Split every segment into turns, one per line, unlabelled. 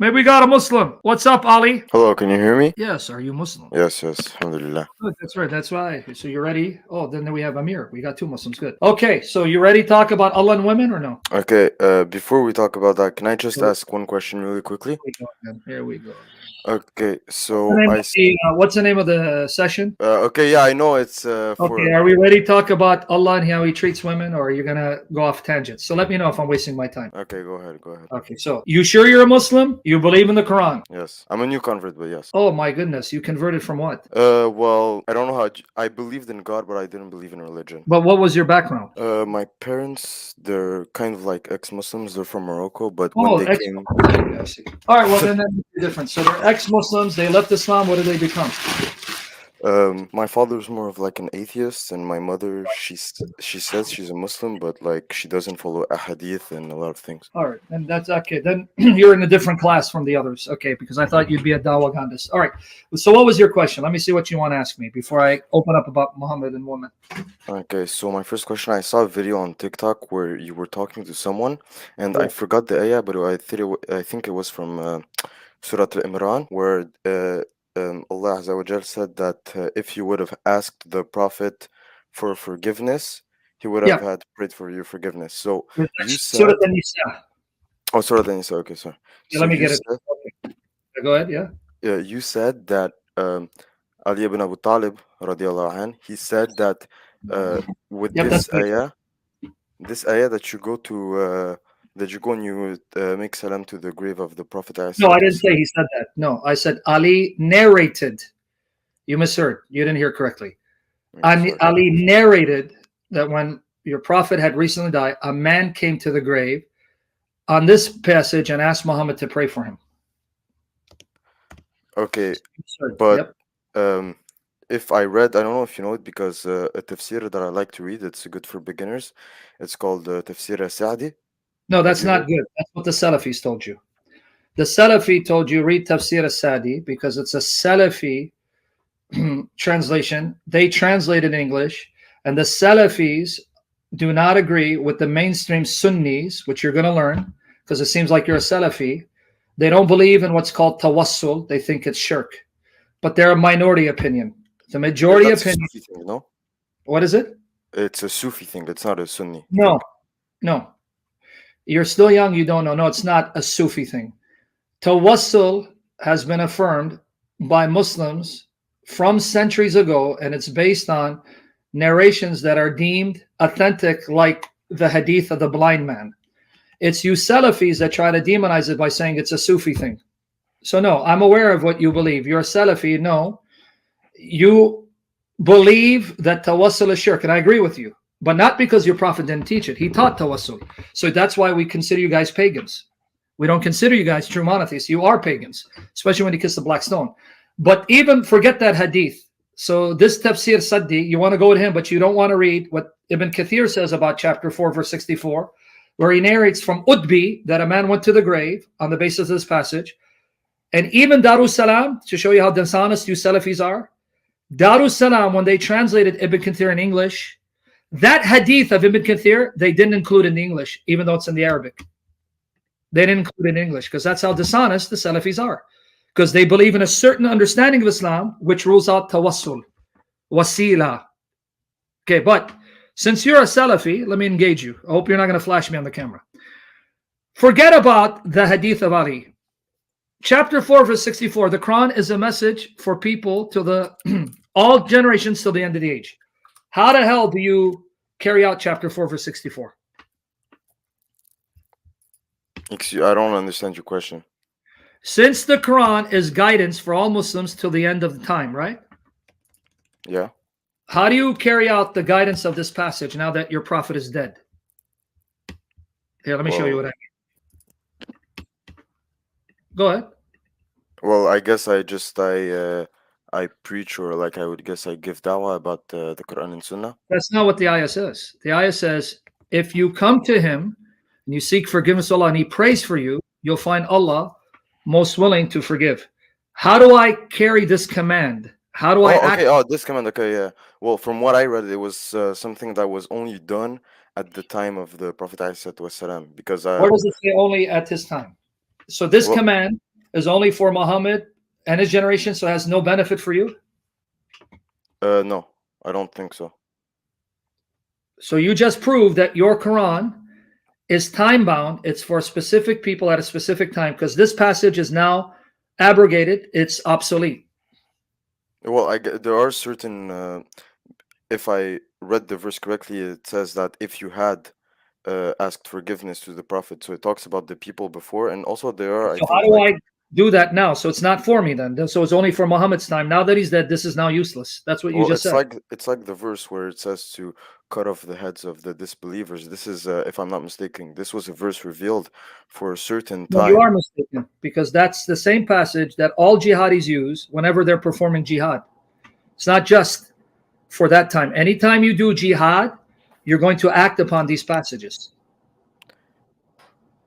Maybe we got a Muslim. What's up, Ali?
Hello, can you hear me?
Yes, are you Muslim?
Yes, alhamdulillah.
Good, that's right. That's why. So you ready? Oh, then we have Amir. We got two Muslims. Good. Okay, so you ready to talk about Allah and women or no?
Okay, before we talk about that, can I just
Here
ask one question really quickly?
we go again. Here we go.
Okay,
What's the
so
name of what's the name of the session?
okay, yeah, I know it's
Okay,
for
are we ready to talk about Allah and how He treats women, or are you gonna go off tangents? So let me know if I'm wasting my time.
Okay, go ahead, go ahead.
Okay, so you sure you're a Muslim? You believe in the Quran?
Yes, I'm a new convert, but yes.
Oh my goodness, you converted from what?
Well, I don't know how I believed in God, but I didn't believe in religion.
But what was your background?
My parents, they're kind of like ex-Muslims. They're from Morocco, but when
Oh,
they
ex.
came,
I see. All right, well then that makes a difference. So they're ex-Muslims. They left Islam. What did they become?
my father's more of like an atheist, and my mother, she says she's a Muslim, but like she doesn't follow a hadith and a lot of things.
All right, and that's okay. Then you're in a different class from the others. Okay, because I thought you'd be a Dawah Gandhis. All right. So what was your question? Let me see what you want to ask me before I open up about Muhammad and women.
Okay, so my first question, I saw a video on TikTok where you were talking to someone, and I
Yeah.
forgot the ayah, but I think it was from Surah Al-Imran, where Allah Azza wa Jal said that if you would have asked the Prophet for forgiveness, he would have
Yeah.
had prayed for your forgiveness. So you
That's Surah
said,
An-Nisa.
oh, Surah Al-Nisa, okay, sorry.
Yeah,
So
let me
you
get it.
said,
Okay. Go ahead. Yeah.
you said that Ali ibn Abu Talib, radiallahu anh, he said that with
Yep. That's me.
this ayah that you go to that you go and you make salam to the grave of the Prophet
No, I
ﷺ.
didn't say he said that. No, I said Ali narrated. You misheard. You didn't hear correctly.
Okay, sorry.
Ali narrated that when your prophet had recently died, a man came to the grave on this passage and asked Muhammad to pray for him.
Okay,
Misheard.
but
Yep.
if I read, I don't know if you know it, because a tafsir that I like to read, it's good for beginners. It's called Tafsir Sa'di.
No,
Have
that's
you heard?
not good. That's what the Salafis told you. The Salafi told you read Tafsir Sadi because it's a Salafi translation. They translate in English, and the Salafis do not agree with the mainstream Sunnis, which you're going to learn because it seems like you're a Salafi. They don't believe in what's called tawassul. They think it's shirk, but they're a minority opinion. The majority
That's a
opinion.
Sufi thing, no?
What is it?
It's a Sufi thing. It's not a Sunni
No,
thing.
no. You're still young. You don't know. No, it's not a Sufi thing. Tawassul has been affirmed by Muslims from centuries ago, and it's based on narrations that are deemed authentic, like the hadith of the blind man. It's you Salafis that try to demonize it by saying it's a Sufi thing. So, no, I'm aware of what you believe. You're a Salafi. No, you believe that tawassul is shirk, and I agree with you, but not because your prophet didn't teach it. He taught tawassul. So that's why we consider you guys pagans. We don't consider you guys true monotheists. You are pagans, especially when you kiss the black stone. But even forget that hadith. So this tafsir Saddi, you want to go with him, but you don't want to read what Ibn Kathir says about chapter 4, verse 64, where he narrates from Utbi that a man went to the grave on the basis of this passage. And even Darus Salam, to show you how dishonest you Salafis are, Darus Salam, when they translated Ibn Kathir in English, that hadith of Ibn Kathir, they didn't include in the English, even though it's in the Arabic. They didn't include it in English because that's how dishonest the Salafis are. Because they believe in a certain understanding of Islam, which rules out tawassul, wasila. Okay, but since you're a Salafi, let me engage you. I hope you're not going to flash me on the camera. Forget about the hadith of Ali. Chapter 4, verse 64, the Quran is a message for people to the all generations till the end of the age. How the hell do you carry out chapter 4, verse 64?
I don't understand your question.
Since the Quran is guidance for all Muslims till the end of the time, right?
Yeah.
How do you carry out the guidance of this passage now that your prophet is dead? Here, let me show you what I mean. Go ahead.
Well, I guess I preach, or like I would guess I give dawah about the Quran and Sunnah.
That's not what the ayah says. The ayah says, if you come to him and you seek forgiveness of Allah and he prays for you, you'll find Allah most willing to forgive. How do I carry this command? How do I act?
Okay. Oh, this command. Okay, yeah. Well, from what I read, it was something that was only done at the time of the Prophet ﷺ, because
Where does it say only at his time? So this
well,
command is only for Muhammad and his generation, so has no benefit for you?
No, I don't think so.
So you just proved that your Quran is time bound. It's for specific people at a specific time, because this passage is now abrogated. It's obsolete.
Well, there are certain. If I read the verse correctly, it says that if you had asked forgiveness to the Prophet, so it talks about the people before, and also there are, I
So how
think,
do
like,
I do that now? So it's not for me then. So it's only for Muhammad's time. Now that he's dead, this is now useless. That's what you
well,
just said.
it's like the verse where it says to cut off the heads of the disbelievers. This is, if I'm not mistaken, this was a verse revealed for a certain
No, you
time.
are mistaken, because that's the same passage that all jihadis use whenever they're performing jihad. It's not just for that time. Anytime you do jihad, you're going to act upon these passages.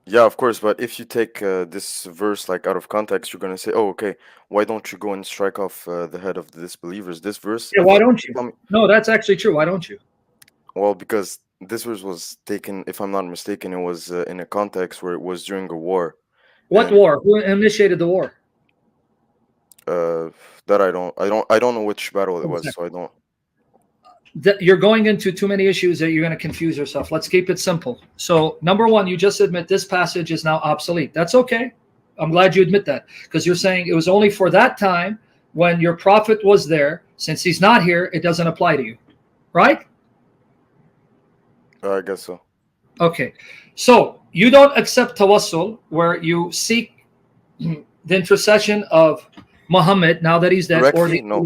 Yeah, of course, but if you take this verse like out of context, you're gonna say, "Oh, okay, why don't you go and strike off the head of the disbelievers?" This verse,
Yeah,
if
why
I
don't you?
tell me,
No, that's actually true. Why don't you?
well, because this verse was taken, if I'm not mistaken, it was in a context where it was during a war,
What
and
war? Who initiated the war?
uh, that I don't know which battle it was, so I don't.
You're going into too many issues that you're going to confuse yourself. Let's keep it simple. So, number one, you just admit this passage is now obsolete. That's okay. I'm glad you admit that, because you're saying it was only for that time when your prophet was there. Since he's not here, it doesn't apply to you, right?
I guess so.
Okay. So you don't accept tawassul, where you seek the intercession of Muhammad now that he's dead, or
Directly,
the
no.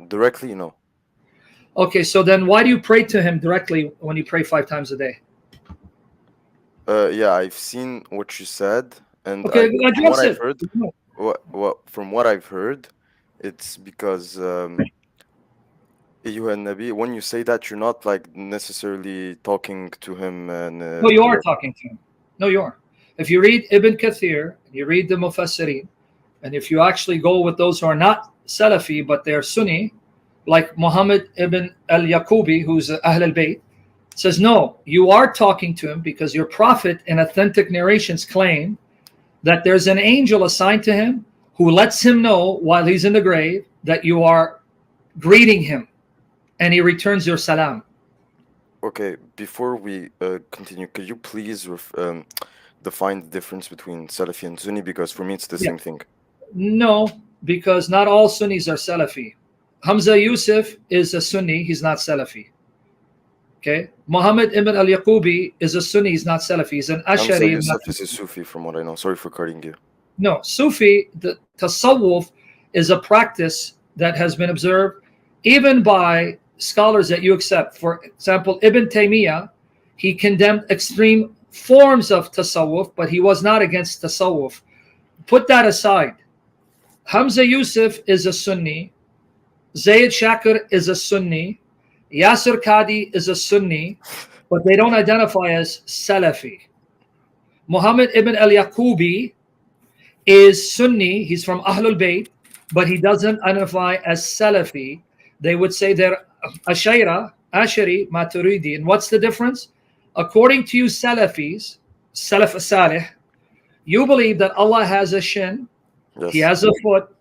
Directly, no.
Okay, so then why do you pray to him directly when you pray 5 times a day?
Yeah, I've seen what you said, and
Okay,
from what
address
I've
it.
heard, from what I've heard, it's because أيها النبي, when you say that, you're not like necessarily talking to him and
No, you are talking to him. No, you are. If you read Ibn Kathir, you read the Mufassirin, and if you actually go with those who are not Salafi but they're Sunni, like Muhammad ibn al-Yaqubi, who's Ahl al-Bayt, says, no, you are talking to him because your prophet in authentic narrations claim that there's an angel assigned to him who lets him know while he's in the grave that you are greeting him, and he returns your salam.
Okay, before we continue, could you please define the difference between Salafi and Sunni? Because for me, it's the
Yeah.
same thing.
No, because not all Sunnis are Salafi. Hamza Yusuf is a Sunni, he's not Salafi. Okay, Muhammad ibn al-Yaqubi is a Sunni, he's not Salafi. He's an
Hamza
Ashari.
Yusuf is a Sufi, from what I know. Sorry for cutting you.
No, Sufi, the tasawwuf is a practice that has been observed even by scholars that you accept. For example, Ibn Taymiyyah, he condemned extreme forms of tasawwuf, but he was not against tasawwuf. Put that aside. Hamza Yusuf is a Sunni. Zayd Shakir is a Sunni. Yasir Qadi is a Sunni, but they don't identify as Salafi. Muhammad ibn al-Yaqubi is Sunni. He's from Ahlul Bayt, but he doesn't identify as Salafi. They would say they're Ashaira, Ashari, Maturidi. And what's the difference? According to you Salafis, Salaf Salih, you believe that Allah has a shin,
Yes.
he has a foot,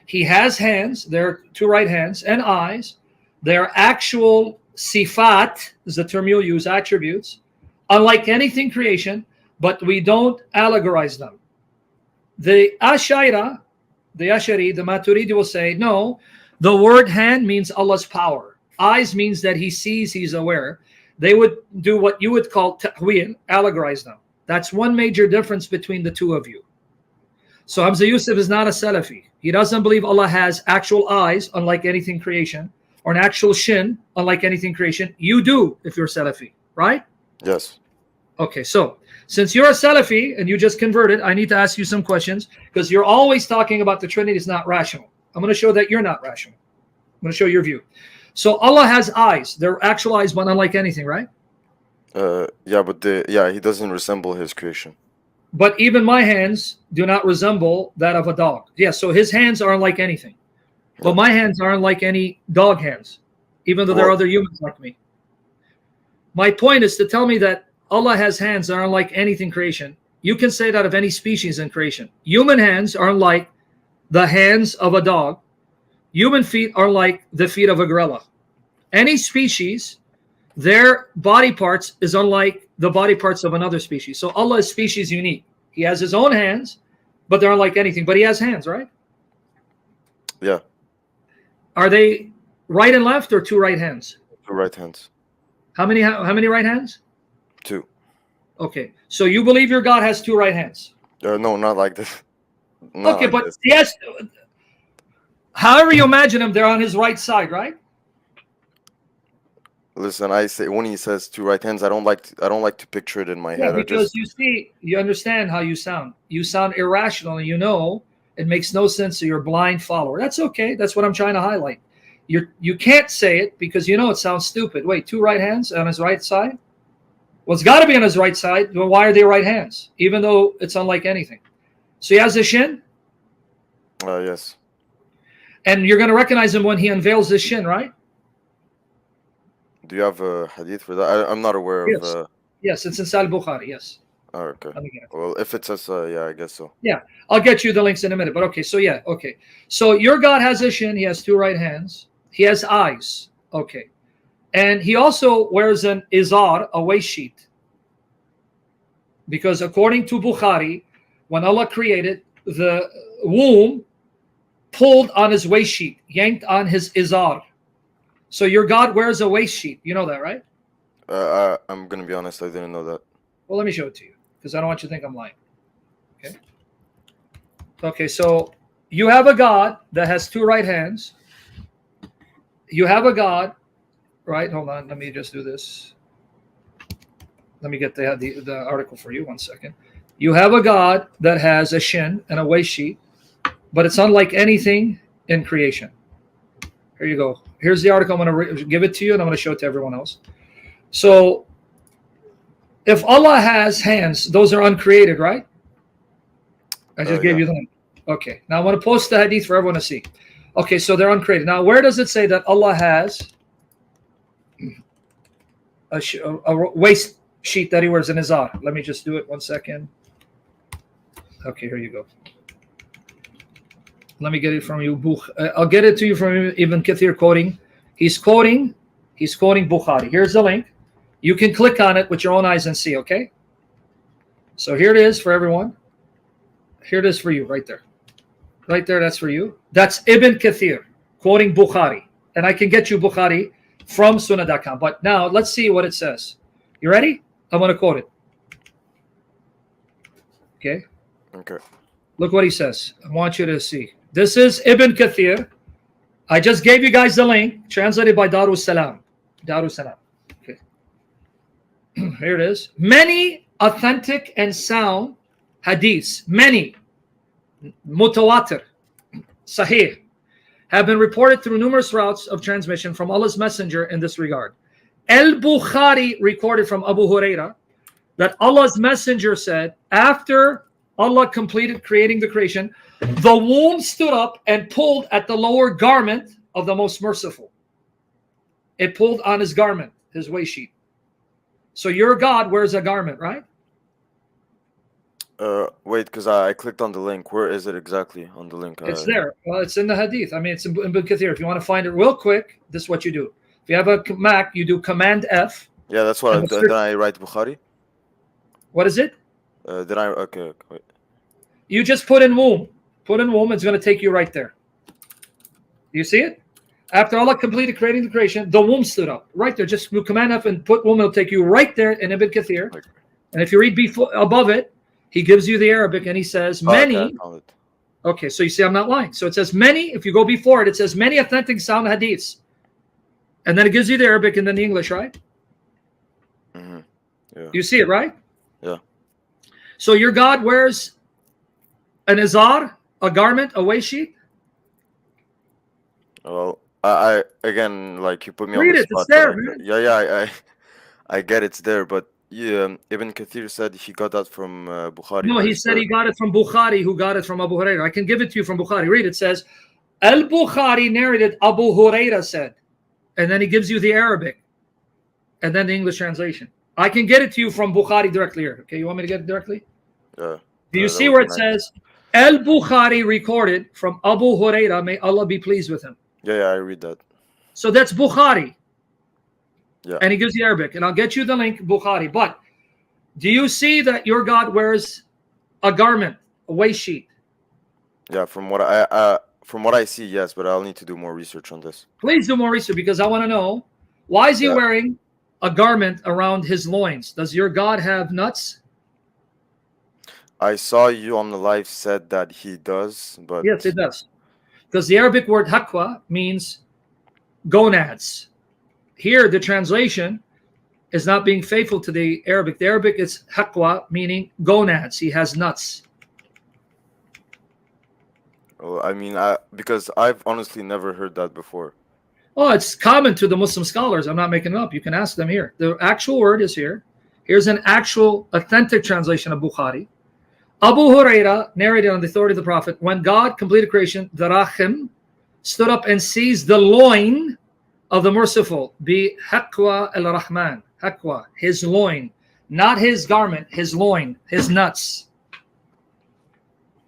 he has hands, there are 2 right hands, and eyes. They're actual sifat, is the term you'll use, attributes, unlike anything creation, but we don't allegorize them. The Ashaira, the Ashari, the Maturidi will say, no, the word hand means Allah's power. Eyes means that he sees, he's aware. They would do what you would call ta'wil, allegorize them. That's one major difference between the two of you. So Hamza Yusuf is not a Salafi. He doesn't believe Allah has actual eyes, unlike anything creation, or an actual shin, unlike anything creation. You do, if you're Salafi, right?
Yes.
Okay, so since you're a Salafi and you just converted, I need to ask you some questions, because you're always talking about the Trinity is not rational. I'm going to show that you're not rational. I'm going to show your view. So Allah has eyes. They're actual eyes, but unlike anything, right?
Yeah, but he doesn't resemble his creation.
But even my hands do not resemble that of a dog. Yeah, so his hands aren't like anything. But my hands aren't like any dog hands, even though there are other humans like me. My point is to tell me that Allah has hands that aren't like anything creation. You can say that of any species in creation. Human hands are like the hands of a dog. Human feet are like the feet of a gorilla. Any species, their body parts is unlike the body parts of another species. So Allah is species unique. He has his own hands, but they're unlike anything. But he has hands, right?
Yeah.
Are they right and left or two right hands?
Two right hands.
How many right hands?
Two.
Okay. So you believe your God has two right hands?
No, not like this. Not
Okay,
like
but
this.
yes, however you imagine him, they're on his right side, right?
Listen, I say when he says two right hands, I don't like to picture it in my
Yeah,
head.
because you see, you understand how you sound. You sound irrational, and you know it makes no sense to your blind follower. That's okay. That's what I'm trying to highlight. You can't say it because you know it sounds stupid. Wait, two right hands on his right side? Well, it's got to be on his right side. Well, why are they right hands? Even though it's unlike anything. So he has a shin,
Yes.
and you're going to recognize him when he unveils his shin, right?
Do you have a hadith for that? I'm not aware
Yes.
of.
Yes, it's in Sahih Bukhari. Yes.
Oh, okay.
Let me get it.
Well, if it says, yeah, I guess so.
Yeah, I'll get you the links in a minute. But okay, so yeah, okay. So your God has a shin. He has two right hands. He has eyes. Okay. And he also wears an izar, a waist sheet. Because according to Bukhari, when Allah created, the womb pulled on his waist sheet, yanked on his izar. So your God wears a waist sheet. You know that, right?
I'm going to be honest, I didn't know that.
Well, let me show it to you because I don't want you to think I'm lying. Okay. Okay, so you have a God that has two right hands. You have a God, right? Hold on. Let me just do this. Let me get the article for you. 1 second. You have a God that has a shin and a waist sheet, but it's unlike anything in creation. Here you go. Here's the article. I'm going to give it to you, and I'm going to show it to everyone else. So if Allah has hands, those are uncreated, right? I just gave you the link. Okay. Now I want to post the hadith for everyone to see. Okay, so they're uncreated. Now, where does it say that Allah has a waist sheet that he wears in his arm? Let me just do it 1 second. Okay, here you go. Let me get it from you. I'll get it to you from Ibn Kathir quoting. He's quoting Bukhari. Here's the link. You can click on it with your own eyes and see, okay? So here it is for everyone. Here it is for you right there. Right there, that's for you. That's Ibn Kathir quoting Bukhari. And I can get you Bukhari from sunnah.com. But now let's see what it says. You ready? I'm going to quote it. Okay.
Okay.
Look what he says. I want you to see. This is Ibn Kathir. I just gave you guys the link, translated by Darus Salam. Darus Salam. Okay. Here it is. Many authentic and sound hadiths, many mutawatir, sahih, have been reported through numerous routes of transmission from Allah's Messenger in this regard. Al-Bukhari recorded from Abu Huraira that Allah's Messenger said, after Allah completed creating the creation, the womb stood up and pulled at the lower garment of the Most Merciful. It pulled on his garment, his waist sheet. So your God wears a garment, right?
Wait, because I clicked on the link. Where is it exactly on the link?
It's there. Well, it's in the hadith. I mean, it's in Ibn Kathir. If you want to find it real quick, this is what you do. If you have a Mac, you do Command F.
Yeah, that's what. Did I write Bukhari?
What is it?
Did I? Okay, wait.
You just put in womb. Put in womb. It's going to take you right there. Do you see it? After Allah completed creating the creation, the womb stood up. Right there. Just do Command F and put womb. It'll take you right there in Ibn Kathir. Okay. And if you read above it, he gives you the Arabic and he says many. Okay, so you see I'm not lying. So it says many. If you go before it, it says many authentic sound hadiths. And then it gives you the Arabic and then the English, right?
Mm-hmm. Yeah.
You see it, right?
Yeah.
So your God wears an izar, a garment, a waist sheet?
Well, I again, like you put me
Read
on the
it,
spot.
it's there, man.
Yeah, I get it's there, but yeah, Ibn Kathir said he got that from Bukhari.
No, he said he got it from Bukhari, who got it from Abu Huraira. I can give it to you from Bukhari. Read it. It says, Al-Bukhari narrated Abu Huraira said, and then he gives you the Arabic, and then the English translation. I can get it to you from Bukhari directly here. Okay, you want me to get it directly? Do you
that
see
would
where
be
it
nice.
says, Al-Bukhari recorded from Abu Huraira, may Allah be pleased with him.
Yeah, I read that.
So that's Bukhari.
Yeah.
And he gives you Arabic. And I'll get you the link, Bukhari. But do you see that your God wears a garment, a waist sheet?
Yeah, from what I see, yes, but I'll need to do more research on this.
Please do more research, because I want to know, why is he
Yeah.
wearing a garment around his loins? Does your God have nuts?
I saw you on the live said that he does, but
Yes, it does. Because the Arabic word haqwa means gonads. Here, the translation is not being faithful to the Arabic. The Arabic is haqwa, meaning gonads. He has nuts.
well, I mean, because I've honestly never heard that before.
Oh, it's common to the Muslim scholars. I'm not making it up. You can ask them here. The actual word is here. Here's an actual authentic translation of Bukhari. Abu Huraira narrated on the authority of the Prophet, when God completed creation, the Rahim stood up and seized the loin of the merciful, bi haqwa al-Rahman, haqwa, his loin, not his garment, his loin, his nuts.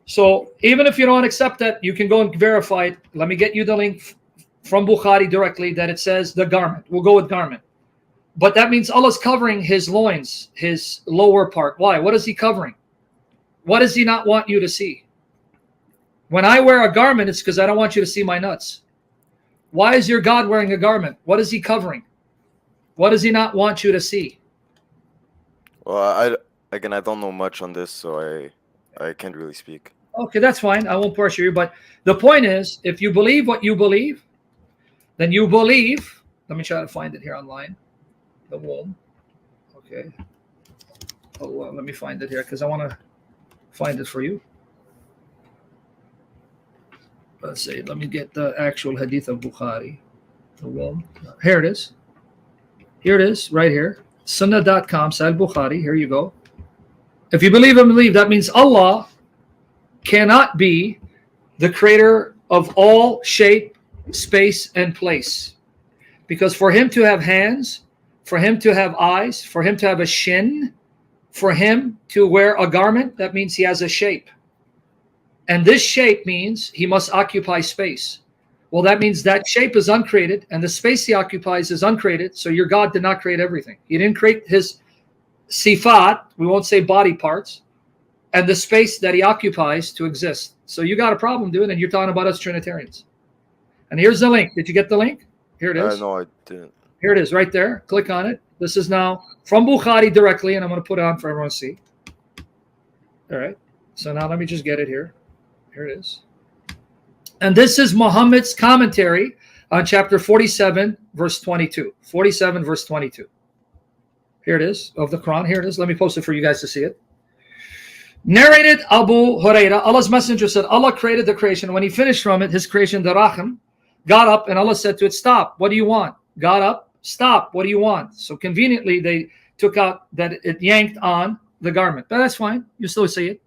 So even if you don't accept that, you can go and verify it. Let me get you the link from Bukhari directly that it says the garment. We'll go with garment. But that means Allah's covering his loins, his lower part. Why? What is he covering? What does he not want you to see? When I wear a garment, it's because I don't want you to see my nuts. Why is your God wearing a garment? What is he covering? What does he not want you to see?
Well, I don't know much on this, so I can't really speak.
Okay, that's fine. I won't pressure you. But the point is, if you believe what you believe, then you believe. Let me try to find it here online. The womb. Okay. Oh, well, let me find it here because I want to find it for you. Let's see. Let me get the actual hadith of Bukhari. The womb. Here it is. Here it is, right here. Sunnah.com, Sahih Bukhari. Here you go. If you believe and believe, that means Allah cannot be the creator of all shape, space, and place. Because for him to have hands, for him to have eyes, for him to have a shin, for him to wear a garment, that means he has a shape. And this shape means he must occupy space. Well, that means that shape is uncreated, and the space he occupies is uncreated, so your God did not create everything. He didn't create his sifat, we won't say body parts, and the space that he occupies to exist. So you got a problem, dude, and you're talking about us Trinitarians. And here's the link. Did you get the link? Here it is.
No, I didn't.
Here it is, right there. Click on it. This is now from Bukhari directly, and I'm going to put it on for everyone to see. All right. So now let me just get it here. Here it is. And this is Muhammad's commentary on chapter 47, verse 22. 47, verse 22. Here it is, of the Quran. Here it is. Let me post it for you guys to see it. Narrated Abu Huraira, Allah's messenger said, Allah created the creation. When he finished from it, his creation, the Rahim, got up, and Allah said to it, stop. What do you want? Got up. Stop. What do you want? So conveniently, they took out that it yanked on the garment. But that's fine. You still see it.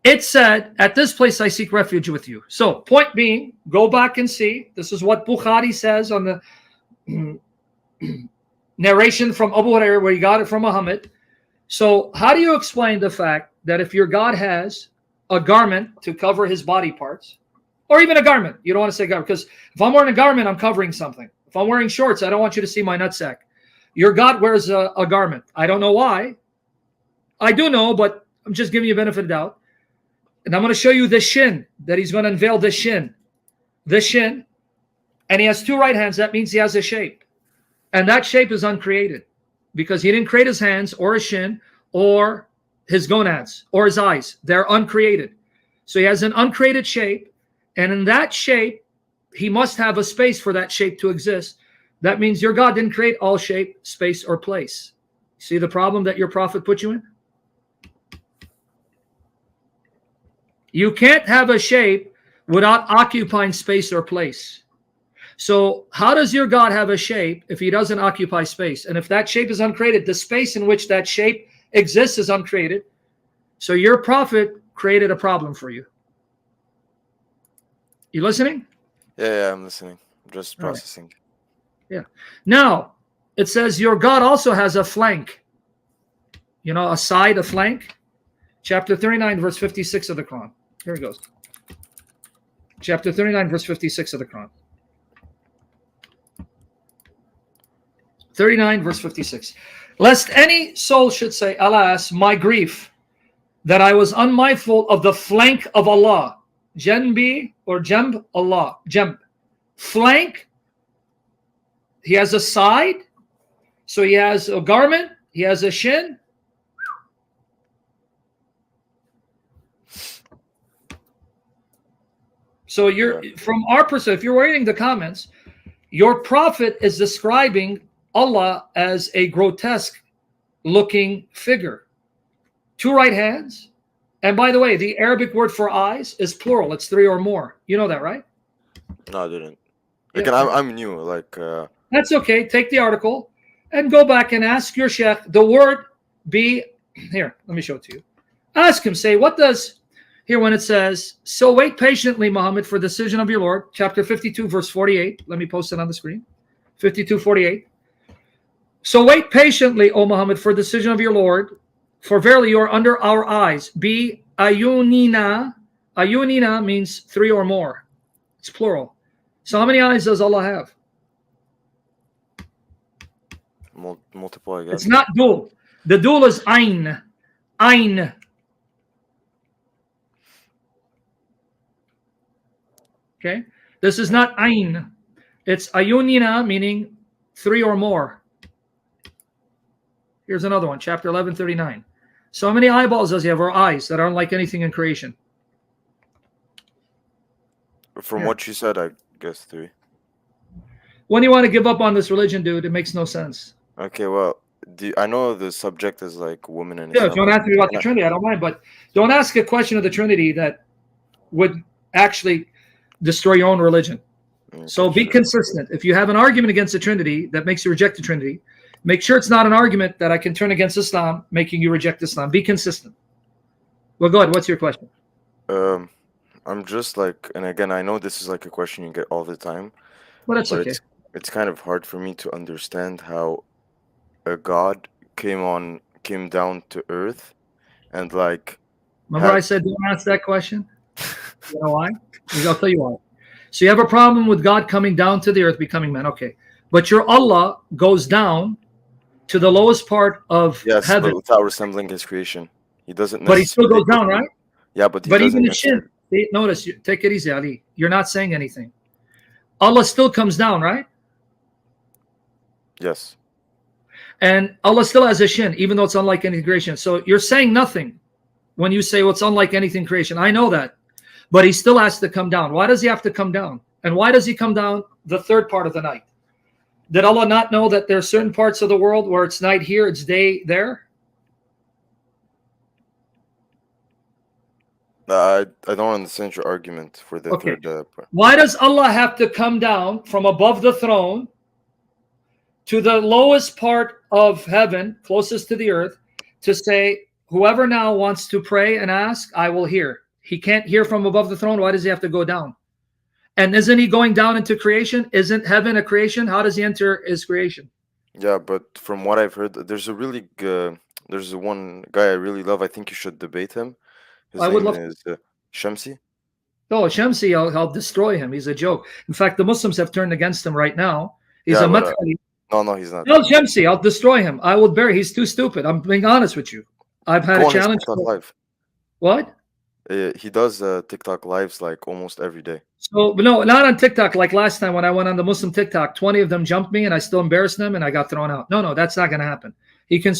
It said, at this place I seek refuge with you. So point being, go back and see. This is what Bukhari says on the narration from Abu Hurairah, where he got it from Muhammad. So how do you explain the fact that if your God has a garment to cover his body parts, or even a garment, you don't want to say garment, because if I'm wearing a garment, I'm covering something. If I'm wearing shorts, I don't want you to see my nutsack. Your God wears a garment. I don't know why. I do know, but I'm just giving you a benefit of doubt. And I'm going to show you the shin, that he's going to unveil the shin. The shin. And he has two right hands. That means he has a shape. And that shape is uncreated because he didn't create his hands or his shin or his gonads or his eyes. They're uncreated. So he has an uncreated shape. And in that shape, he must have a space for that shape to exist. That means your God didn't create all shape, space, or place. See the problem that your prophet put you in? You can't have a shape without occupying space or place. So how does your God have a shape if he doesn't occupy space? And if that shape is uncreated, the space in which that shape exists is uncreated. So your prophet created a problem for you. You listening?
Yeah, I'm listening. I'm just processing.
Right. Yeah. Now, it says your God also has a flank. You know, a side, a flank. Chapter 39, verse 56 of the Quran. Here it goes. Chapter 39, verse 56 of the Quran. 39, verse 56. Lest any soul should say, alas, my grief, that I was unmindful of the flank of Allah. Janbi or Jamb Allah. Jamb. Flank. He has a side. So he has a garment. He has a shin. So you're from our perspective, if you're reading the comments, your prophet is describing Allah as a grotesque looking figure. Two right hands. And by the way, the Arabic word for eyes is plural. It's three or more. You know that, right?
No, I didn't. Again, I'm new. Like
that's okay. Take the article and go back and ask your sheikh. The word be here. Let me show it to you. Ask him. Say, what does here when it says, so wait patiently, Muhammad, for the decision of your Lord. Chapter 52, verse 48. Let me post it on the screen. 52:48. So wait patiently, O Muhammad, for the decision of your Lord. For verily you are under our eyes. Be ayunina. Ayunina means three or more. It's plural. So how many eyes does Allah have?
Multiple, I guess.
It's not dual. The dual is ayn. Ayn. Okay? This is not ayn. It's ayunina, meaning three or more. Here's another one, chapter 11:39. So how many eyeballs does he have, or eyes, that aren't like anything in creation?
From what you said, I guess 3.
When you want to give up on this religion, dude, it makes no sense.
Okay, well, I know the subject is like women and
yeah, if you want to ask me about the Trinity, I don't mind, but don't ask a question of the Trinity that would actually destroy your own religion. Okay, so be consistent. If you have an argument against the Trinity that makes you reject the Trinity, make sure it's not an argument that I can turn against Islam, making you reject Islam. Be consistent. Well, go ahead. What's your question?
I'm just like, and again, I know this is like a question you get all the time.
Well, that's okay.
It's kind of hard for me to understand how a God came down to earth and like.
Remember I said don't ask that question? You know why? I'll tell you why. So you have a problem with God coming down to the earth, becoming man. Okay. But your Allah goes down to the lowest part of heaven.
But without resembling his creation. He doesn't.
But he still goes down, right?
Yeah, but
even the shin. Notice, take it easy, Ali. You're not saying anything. Allah still comes down, right?
Yes.
And Allah still has a shin, even though it's unlike any creation. So you're saying nothing when you say, well, it's unlike anything creation. I know that. But he still has to come down. Why does he have to come down? And why does he come down the third part of the night? Did Allah not know that there are certain parts of the world where it's night here, it's day there?
I don't understand your argument for the third part.
Why does Allah have to come down from above the throne to the lowest part of heaven, closest to the earth, to say, whoever now wants to pray and ask, I will hear. He can't hear from above the throne. Why does he have to go down? And isn't he going down into creation? Isn't heaven a creation? How does he enter his creation?
Yeah, but from what I've heard, there's one guy I really love. I think you should debate him. His name is Shamsi.
Oh, Shamsi, I'll destroy him. He's a joke. In fact, the Muslims have turned against him right now. He's a madkhali.
No, he's not.
No, Shamsi, I'll destroy him. I will bury. He's too stupid. I'm being honest with you. I've had a challenge.
Live.
What?
He does TikTok lives like almost every day.
So, but no, not on TikTok. Like last time when I went on the Muslim TikTok, 20 of them jumped me and I still embarrassed them and I got thrown out. No, that's not going to happen. He can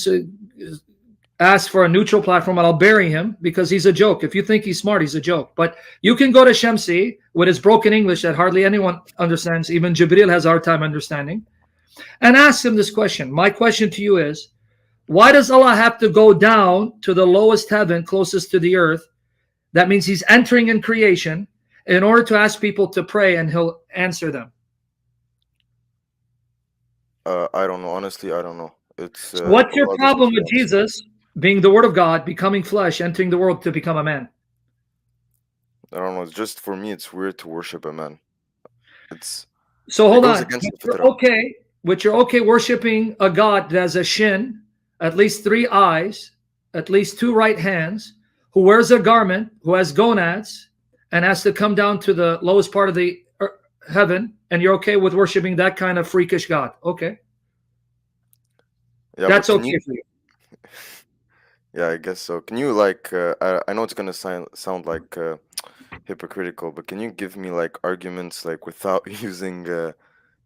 ask for a neutral platform and I'll bury him because he's a joke. If you think he's smart, he's a joke. But you can go to Shamsi with his broken English that hardly anyone understands. Even Jibril has a hard time understanding. And ask him this question. My question to you is, why does Allah have to go down to the lowest heaven closest to the earth? That means he's entering in creation in order to ask people to pray and he'll answer them.
I don't know. Honestly, I don't know. It's
what's your problem with Jesus being the Word of God, becoming flesh, entering the world to become a man?
I don't know. It's just for me, it's weird to worship a man.
So hold on. You're okay worshiping a God that has a shin, at least 3 eyes, at least 2 right hands, who wears a garment, who has gonads, and has to come down to the lowest part of the heaven, and you're okay with worshiping that kind of freakish God. Okay.
Yeah,
That's
but can
okay
you?
for you.
Yeah, I guess so. Can you like? I know it's gonna sound like hypocritical, but can you give me like arguments like without using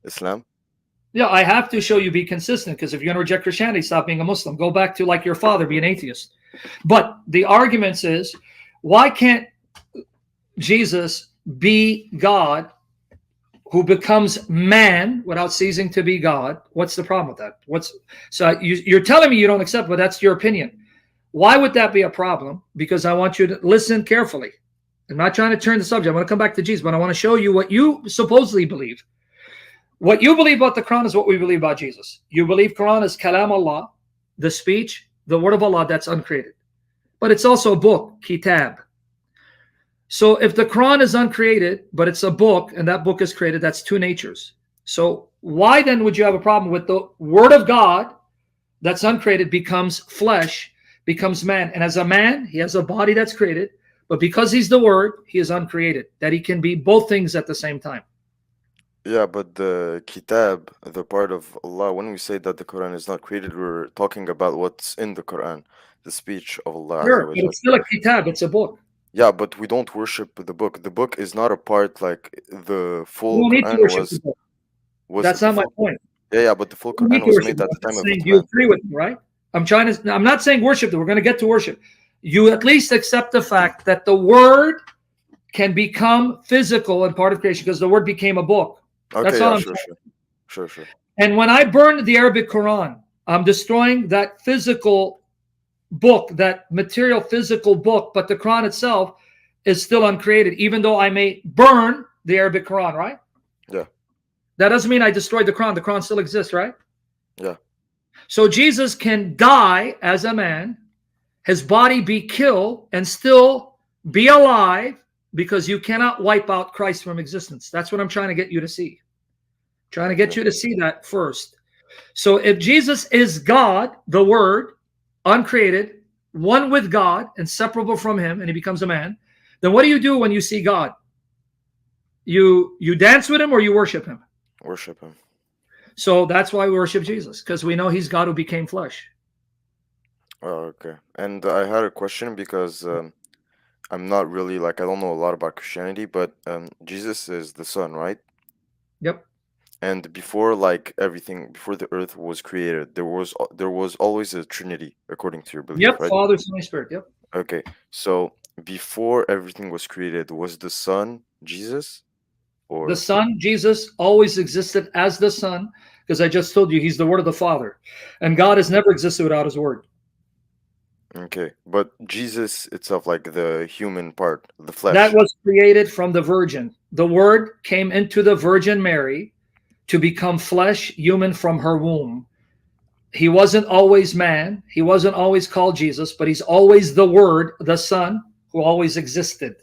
Islam?
Yeah, I have to show you be consistent, because if you're going to reject Christianity, stop being a Muslim. Go back to like your father, be an atheist. But the arguments is, why can't Jesus be God who becomes man without ceasing to be God? What's the problem with that? You're telling me you don't accept, but that's your opinion. Why would that be a problem? Because I want you to listen carefully. I'm not trying to turn the subject. I want to come back to Jesus, but I want to show you what you supposedly believe. What you believe about the Quran is what we believe about Jesus. You believe Quran is Kalam Allah, the speech, the word of Allah that's uncreated. But it's also a book, Kitab. So if the Quran is uncreated, but it's a book, and that book is created, that's two natures. So why then would you have a problem with the word of God that's uncreated becomes flesh, becomes man? And as a man, he has a body that's created, but because he's the word, he is uncreated, that he can be both things at the same time.
Yeah, but the kitab, the part of Allah, when we say that the Quran is not created, we're talking about what's in the Quran, the speech of Allah Azza
Sure,
wa
but
Jal.
it's still a kitab, it's a book.
Yeah, but we don't worship the book. The book is not a part like the
You
full
don't need to
Quran
worship the book.
was
That's
the
not my
full
point.
yeah, but the full
You don't need
Quran
to
was
worship
made
the
at
book.
the
I'm
time of the
saying you
Quran.
agree with me, right? I'm not saying worship, we're going to get to worship. You at least accept the fact that the word can become physical and part of creation because the word became a book.
Okay,
That's
yeah,
all I'm
sure,
saying.
sure.
And when I burn the Arabic Quran, I'm destroying that physical book, that material physical book, but the Quran itself is still uncreated, even though I may burn the Arabic Quran, right?
Yeah,
That doesn't mean I destroyed the Quran. The Quran still exists, right?
yeah,
So Jesus can die as a man, his body be killed, and still be alive, because you cannot wipe out Christ from existence. That's what I'm trying to get you to see. Trying to get
okay.
you to see that first. So if Jesus is God, the Word, uncreated, one with God, inseparable from him, and he becomes a man, then what do you do when you see God? You dance with him or you worship him?
Worship him.
So that's why we worship Jesus, because we know he's God who became flesh.
Oh, okay. And I had a question because I'm not really like I don't know a lot about Christianity, but Jesus is the Son, right?
Yep.
And before like everything, before the earth was created, there was always a Trinity according to your belief,
Yep.
right?
Father, Son, Spirit. Yep.
Okay. So before everything was created, was the Son Jesus
The
or
Son, Jesus, always existed as the Son, because I just told you he's the Word of the Father. And God has never existed without his Word.
okay, but Jesus itself, like the human part, the
That
flesh.
was created from the Virgin. The Word came into the Virgin Mary to become flesh, human from her womb. He wasn't always man. He wasn't always called Jesus, but he's always the Word, the Son, who always existed.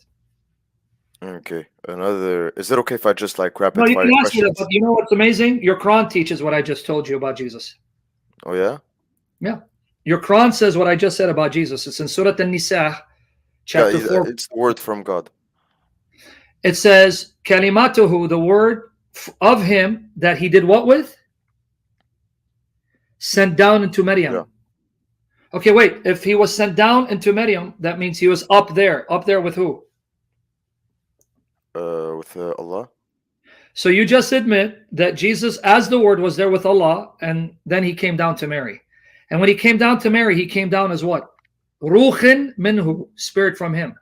Okay. Another. Is it okay if I just like
No,
rapid
you can
fire
ask me that, but
questions?
you know what's amazing? Your Quran teaches what I just told you about Jesus.
Oh yeah.
Yeah. Your Quran says what I just said about Jesus. It's in Surah An-Nisa,
Yeah,
chapter 4.
it's the word from God.
It says, Kalimatuhu, the word of him that he did what with? Sent down into
Yeah.
Maryam. Okay, wait. If he was sent down into Maryam, that means he was up there. Up there with who?
With Allah.
So you just admit that Jesus, as the word, was there with Allah, and then he came down to Mary. And when he came down to Mary, he came down as what? Ruhin minhu, spirit from him.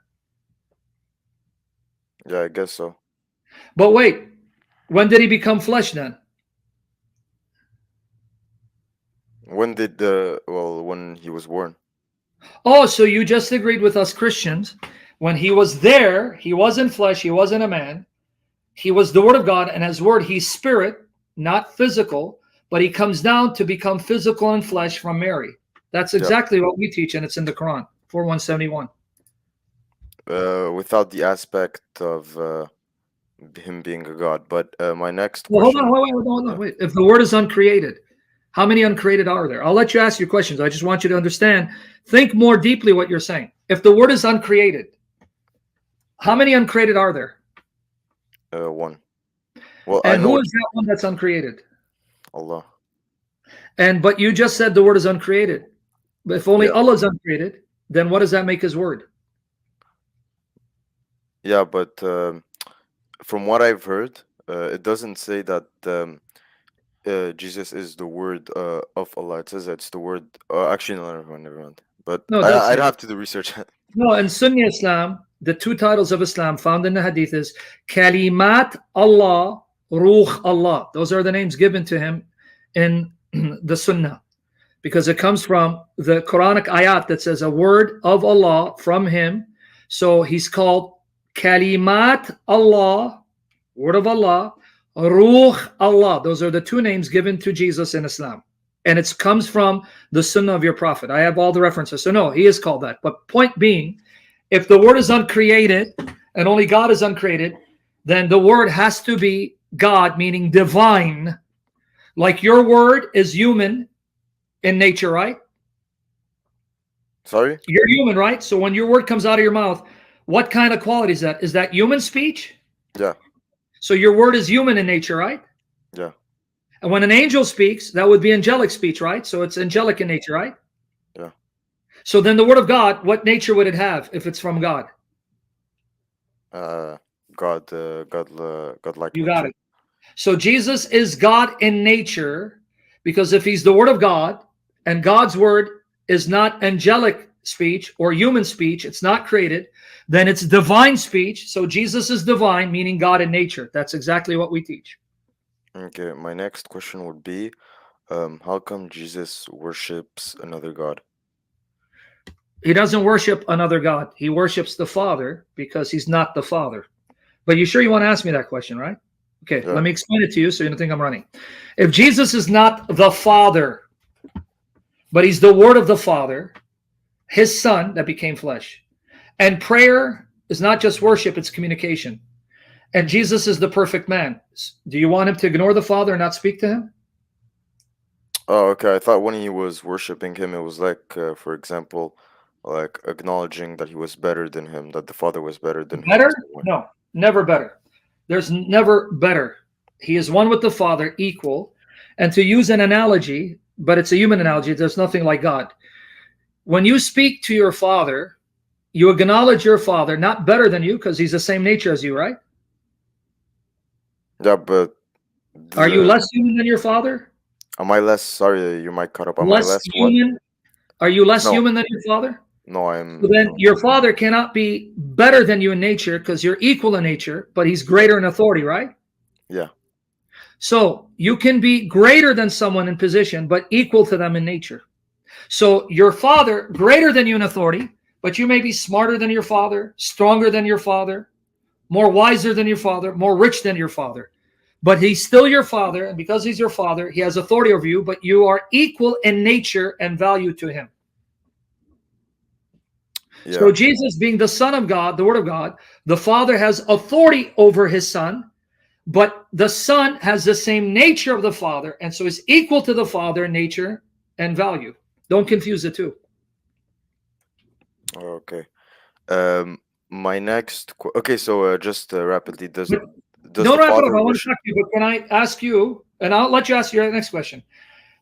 Yeah, I guess so.
But wait, when did he become flesh then?
When did the when he was born?
Oh, so you just agreed with us Christians. When he was there, he wasn't flesh, he wasn't a man. He was the word of God, and as word, he's spirit, not physical, but he comes down to become physical and flesh from Mary. That's
Yeah.
exactly what we teach, and it's in the Quran, 4171.
Without the aspect of him being a god. But my next
Well, hold
question.
on, wait. If the word is uncreated, how many uncreated are there? I'll let you ask your questions. I just want you to understand. Think more deeply what you're saying. If the word is uncreated, how many uncreated are there?
One. Well, I
And
know
who is that one that's uncreated?
Allah.
But you just said the word is uncreated. But if only
Yeah,
Allah is uncreated, then what does that make his word?
yeah, but from what I've heard, it doesn't say that Jesus is the word of Allah. It says that it's the word. Actually, no, never mind. But
No, it does
I'd
say
have
that.
to do research.
No, in Sunni Islam, the two titles of Islam found in the Hadith is Kalimat Allah, Ruh Allah. Those are the names given to him in the Sunnah, because it comes from the Quranic ayat that says a word of Allah from him. So he's called Kalimat Allah, word of Allah, Ruh Allah. Those are the two names given to Jesus in Islam. And it comes from the Sunnah of your Prophet. I have all the references. So no, he is called that. But point being, if the word is uncreated and only God is uncreated, then the word has to be God, meaning divine. Like your word is human in nature, right?
Sorry?
You're human, right? So when your word comes out of your mouth, what kind of quality is that? Is that human speech?
Yeah,
So your word is human in nature, right?
yeah,
And when an angel speaks, that would be angelic speech, right? So it's angelic in nature, right?
yeah.
So then the word of God, what nature would it have if it's from God?
God, godlike
You got
nature.
it. So Jesus is God in nature, because if he's the word of God and God's word is not angelic speech or human speech, it's not created, then it's divine speech. So Jesus is divine, meaning God in nature. That's exactly what we teach.
Okay, my next question would be, how come Jesus worships another God?
He doesn't worship another God. He worships the Father because he's not the Father. But you sure you want to ask me that question, right? Okay,
Yeah,
let me explain it to you so you don't think I'm running. If Jesus is not the Father, but he's the Word of the Father, his Son that became flesh, and prayer is not just worship, it's communication. And Jesus is the perfect man. Do you want him to ignore the Father and not speak to him?
oh, okay. I thought when he was worshiping him, it was like, for example, like acknowledging that he was better than him, that the Father was better than him in
Better?
some way.
No, never better. There's never better. He is one with the Father, equal. And to use an analogy, but it's a human analogy, there's nothing like God. When you speak to your Father, you acknowledge your Father, not better than you, because he's the same nature as you, right?
Yeah, but
Are you
the,
less human than your Father?
am I less, sorry, you might cut up. Am I
Less
less what?
human? Are you less
No,
human than your Father?
no,
So then
no.
your Father cannot be better than you in nature because you're equal in nature, but he's
Yeah,
greater in authority, right?
yeah,
So you can be greater than someone in position, but equal to them in nature. So your Father, greater than you in authority, but you may be smarter than your Father, stronger than your Father, more wiser than your Father, more rich than your Father. But he's still your Father, and because he's your Father, he has authority over you, but you are equal in nature and value to him.
yeah,
So Jesus, being the Son of God, the Word of God, the Father has authority over his Son, but the Son has the same nature of the Father, and so is equal to the Father in nature and value. Don't confuse the two.
okay. Um, my next, okay, so just rapidly,
But
does
don't
the
wrap it up.
Father
I want to
worship?
talk to you, but can I ask you, and I'll let you ask your next question.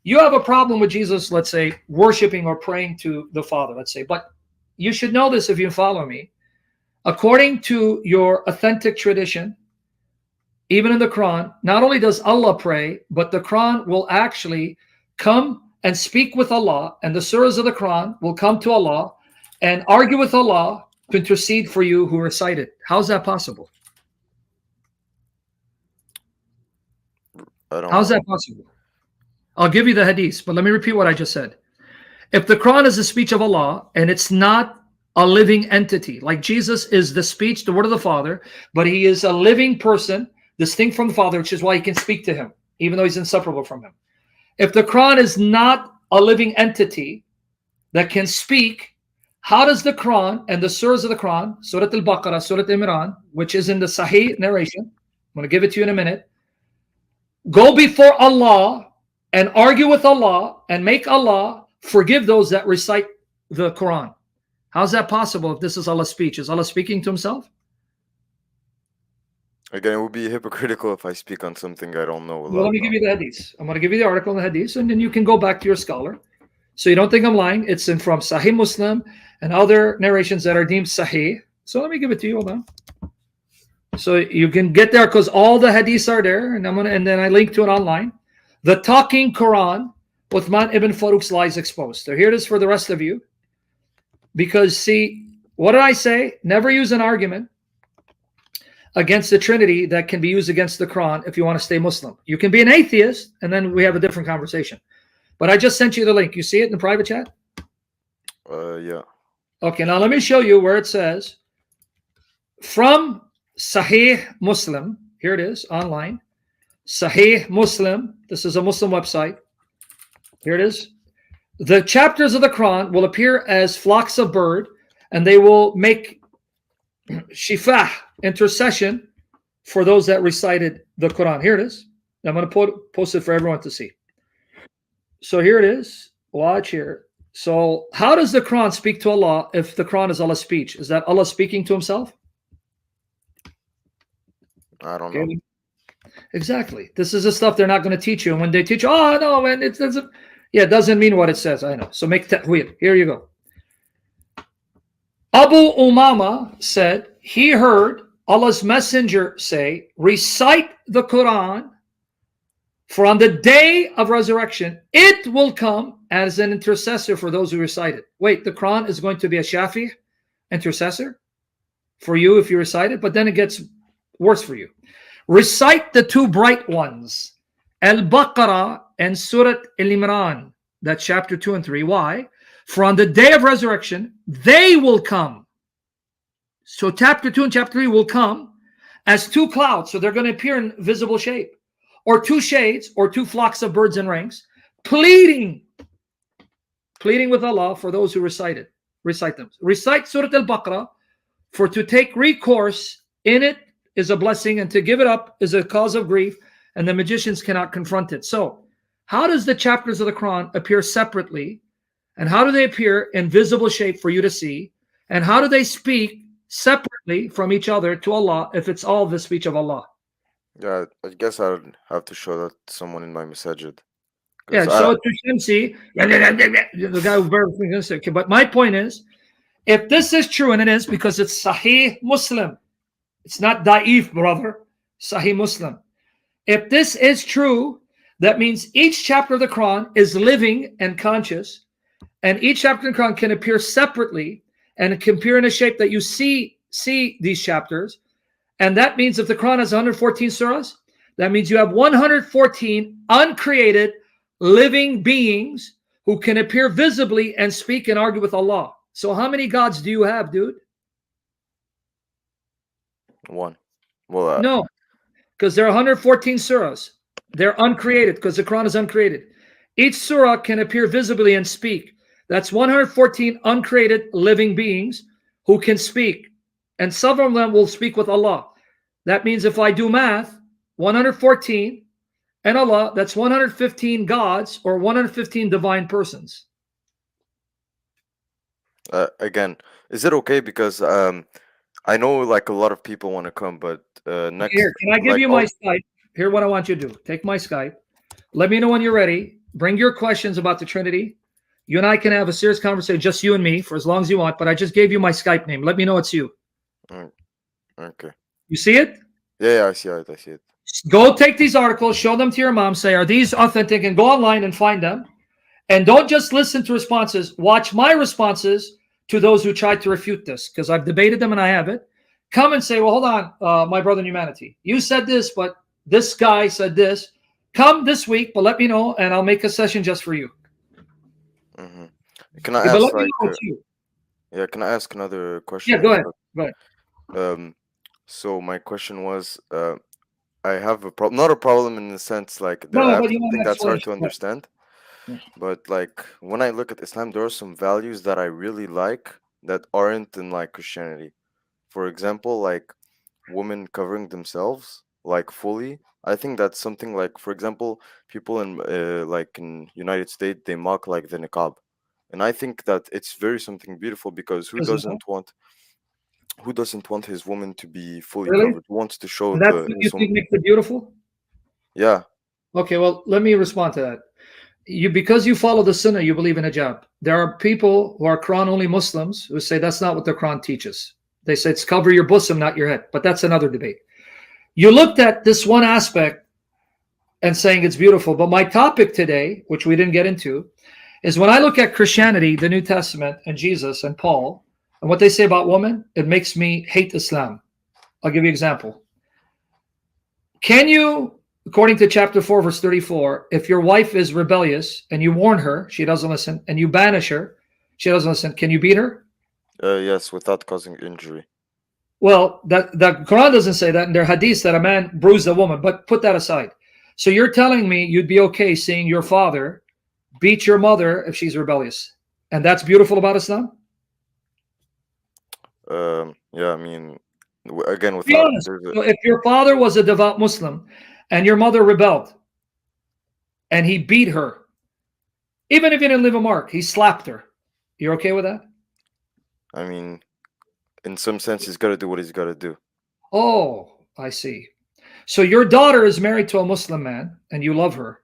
You have a problem with Jesus, let's say, worshiping or praying to the Father, let's say, but you should know this if you follow me. According to your authentic tradition, even in the Quran, not only does Allah pray, but the Quran will actually come and speak with Allah, and the surahs of the Quran will come to Allah and argue with Allah to intercede for you who recite it. How's that possible?
I don't
How's
know.
that possible? I'll give you the hadith, but let me repeat what I just said. If the Quran is the speech of Allah and it's not a living entity, like Jesus is the speech, the word of the Father, but he is a living person, distinct from the Father, which is why he can speak to him, even though he's inseparable from him. If the Quran is not a living entity that can speak, how does the Quran and the surahs of the Quran, Surah Al-Baqarah, Surah Imran, which is in the Sahih narration, I'm going to give it to you in a minute, go before Allah and argue with Allah and make Allah forgive those that recite the Quran? How's that possible if this is Allah's speech? Is Allah speaking to himself?
Again, it would be hypocritical if I speak on something I don't know a
Well,
lot
let me give
about.
you the hadith. I'm going to give you the article in the hadith, and then you can go back to your scholar. So you don't think I'm lying. It's in from Sahih Muslim and other narrations that are deemed Sahih. So let me give it to you. Hold on. So you can get there because all the hadiths are there, and then I link to it online. The Talking Quran, Uthman ibn Farouk's lies exposed. So here it is for the rest of you. Because see, what did I say? Never use an argument against the Trinity that can be used against the Quran if you want to stay Muslim. You can be an atheist, and then we have a different conversation. But I just sent you the link. You see it in the private chat?
Yeah.
Okay, now let me show you where it says from Sahih Muslim. Here it is online. Sahih Muslim. This is a Muslim website. Here it is. The chapters of the Quran will appear as flocks of bird, and they will make shifah, intercession, for those that recited the Quran. Here it is. I'm going to post it for everyone to see. So here it is. Watch here. So how does the Quran speak to Allah if the Quran is Allah's speech? Is that Allah speaking to himself?
I don't know.
Exactly. This is the stuff they're not going to teach you. And when they teach you, oh, no, man, it doesn't. Yeah, it doesn't mean what it says. I know. So make that weird. Here you go. Abu Umama said he heard Allah's messenger say, recite the Quran, for on the day of resurrection, it will come as an intercessor for those who recite it. Wait, the Quran is going to be a Shafi intercessor for you if you recite it, but then it gets worse for you. Recite the two bright ones, Al-Baqarah and Surah Al-Imran. That's chapter 2 and 3. Why? For on the day of resurrection, they will come. So chapter 2 and chapter 3 will come as two clouds. So they're going to appear in visible shape. Or two shades, or two flocks of birds in ranks, pleading with Allah for those who recite them. Recite Surah Al-Baqarah, for to take recourse in it is a blessing, and to give it up is a cause of grief, and the magicians cannot confront it. So, how does the chapters of the Quran appear separately, and how do they appear in visible shape for you to see, and how do they speak separately from each other to Allah if it's all the speech of Allah?
Yeah, I guess I'll have to show that to someone in my masajid.
Yeah, show it to Shamsi, the guy who verifies this. But my point is, if this is true, and it is because it's Sahih Muslim, it's not Da'if, brother, Sahih Muslim. If this is true, that means each chapter of the Quran is living and conscious, and each chapter of the Quran can appear separately, and it can appear in a shape that you see these chapters. And that means if the Quran has 114 surahs, that means you have 114 uncreated living beings who can appear visibly and speak and argue with Allah. So how many gods do you have, dude?
One. Well,
No, because there are 114 surahs. They're uncreated because the Quran is uncreated. Each surah can appear visibly and speak. That's 114 uncreated living beings who can speak. And some of them will speak with Allah. That means if I do math, 114 and Allah, that's 115 gods or 115 divine persons.
again, is it okay? Because I know like a lot of people want to come, but next,
Here, can I give you my Skype? Here, what I want you to do. Take my Skype. Let me know when you're ready. Bring your questions about the Trinity. You and I can have a serious conversation, just you and me, for as long as you want. But I just gave you my Skype name. Let me know it's you.
Okay.
You see it?
Yeah, I see it. I see it.
Go take these articles, show them to your mom, say, are these authentic? And go online and find them. And don't just listen to responses. Watch my responses to those who tried to refute this, because I've debated them and I have it. Come and say, well, hold on, my brother in humanity. You said this, but this guy said this. Come this week, but let me know, and I'll make a session just for you.
Mm-hmm. Can I
Yeah,
ask,
but let me
like,
know it's you.
yeah, can I ask another question?
Yeah, go ahead. Go ahead.
So my question was, I have a problem, not a problem in the sense like
No,
I have
but you want
something
an
that's hard
explanation.
to understand,
Yeah.
but like when I look at Islam, there are some values that I really like that aren't in like Christianity. For example, like women covering themselves like fully. I think that's something like, for example, people in like in United States, they mock like the niqab. And I think that it's very something beautiful, because
Doesn't know.
who doesn't want his woman to be fully
Really?
covered? Who wants to show
And that's what you
his
think
woman?
makes it beautiful?
Yeah.
Okay, well, let me respond to that. Because you follow the Sunnah, you believe in hijab. There are people who are Quran only Muslims who say that's not what the Quran teaches. They say it's cover your bosom, not your head. But that's another debate. You looked at this one aspect and saying it's beautiful. But my topic today, which we didn't get into, is when I look at Christianity, the New Testament, and Jesus and Paul, and what they say about women, it makes me hate Islam. I'll give you an example. Can you, according to chapter 4, verse 34, if your wife is rebellious and you warn her, she doesn't listen, and you banish her, she doesn't listen, can you beat her?
Yes, without causing injury.
Well, that the Quran doesn't say that, and there are hadiths that a man bruised a woman, but put that aside. So you're telling me you'd be okay seeing your father beat your mother if she's rebellious. And that's beautiful about Islam?
Yeah, I mean, again,
Be
without
honest.
there's a,
So if your father was a devout Muslim and your mother rebelled and he beat her, even if he didn't leave a mark, he slapped her. You're okay with that?
I mean, in some sense, he's got to do what he's got to do.
Oh, I see. So your daughter is married to a Muslim man and you love her,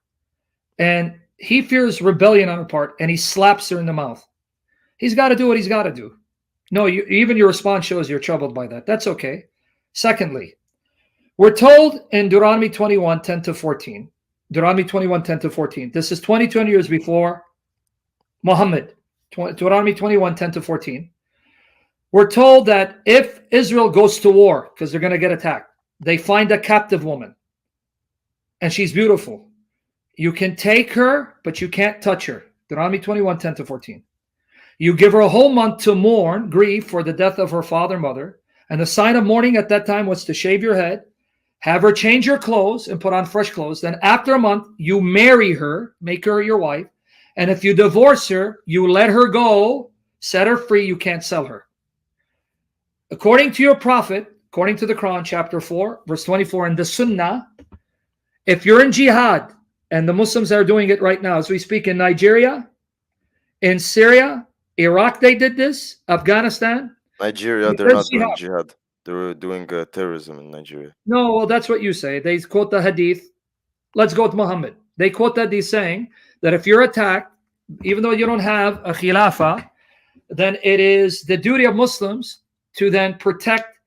and he fears rebellion on her part and he slaps her in the mouth. He's got to do what he's got to do. No, even your response shows you're troubled by that. That's okay. Secondly, we're told in Deuteronomy 21, 10 to 14, Deuteronomy 21, 10 to 14, this is 22 years before Muhammad, Deuteronomy 21, 10 to 14. We're told that if Israel goes to war, because they're going to get attacked, they find a captive woman, and she's beautiful. You can take her, but you can't touch her. Deuteronomy 21, 10 to 14. You give her a whole month to mourn, grieve for the death of her father, mother. And the sign of mourning at that time was to shave your head, have her change your clothes and put on fresh clothes. Then after a month, you marry her, make her your wife. And if you divorce her, you let her go, set her free. You can't sell her. According to your prophet, according to the Quran, chapter 4, verse 24, and the Sunnah, if you're in jihad, and the Muslims are doing it right now as we speak in Nigeria, in Syria, Iraq, they did this, Afghanistan.
Nigeria, they're not doing jihad. They're doing terrorism in Nigeria.
No, well, that's what you say. They quote the hadith. Let's go with Muhammad. They quote that he's saying that if you're attacked, even though you don't have a khilafah, then it is the duty of Muslims to then protect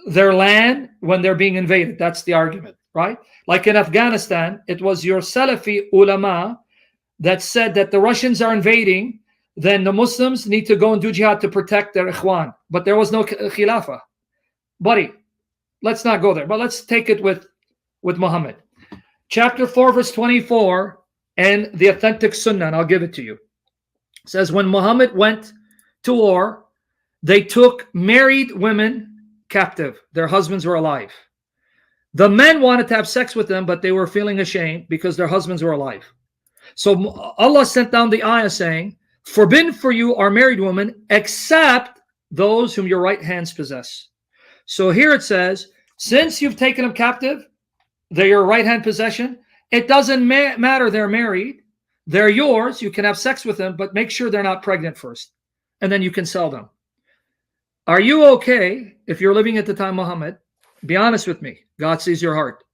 their land when they're being invaded. That's the argument, right? Like in Afghanistan, it was your Salafi ulama that said that the Russians are invading, then the Muslims need to go and do jihad to protect their ikhwan. But there was no khilafah. Buddy, let's not go there, but let's take it with Muhammad. Chapter 4, verse 24, and the authentic Sunnah, and I'll give it to you. It says, when Muhammad went to war, they took married women captive. Their husbands were alive. The men wanted to have sex with them, but they were feeling ashamed because their husbands were alive. So Allah sent down the ayah saying, forbidden for you are married women, except those whom your right hands possess. So here it says, since you've taken them captive, they're your right hand possession. It doesn't matter they're married. They're yours. You can have sex with them, but make sure they're not pregnant first. And then you can sell them. Are you okay if you're living at the time Muhammad? Be honest with me. God sees your heart.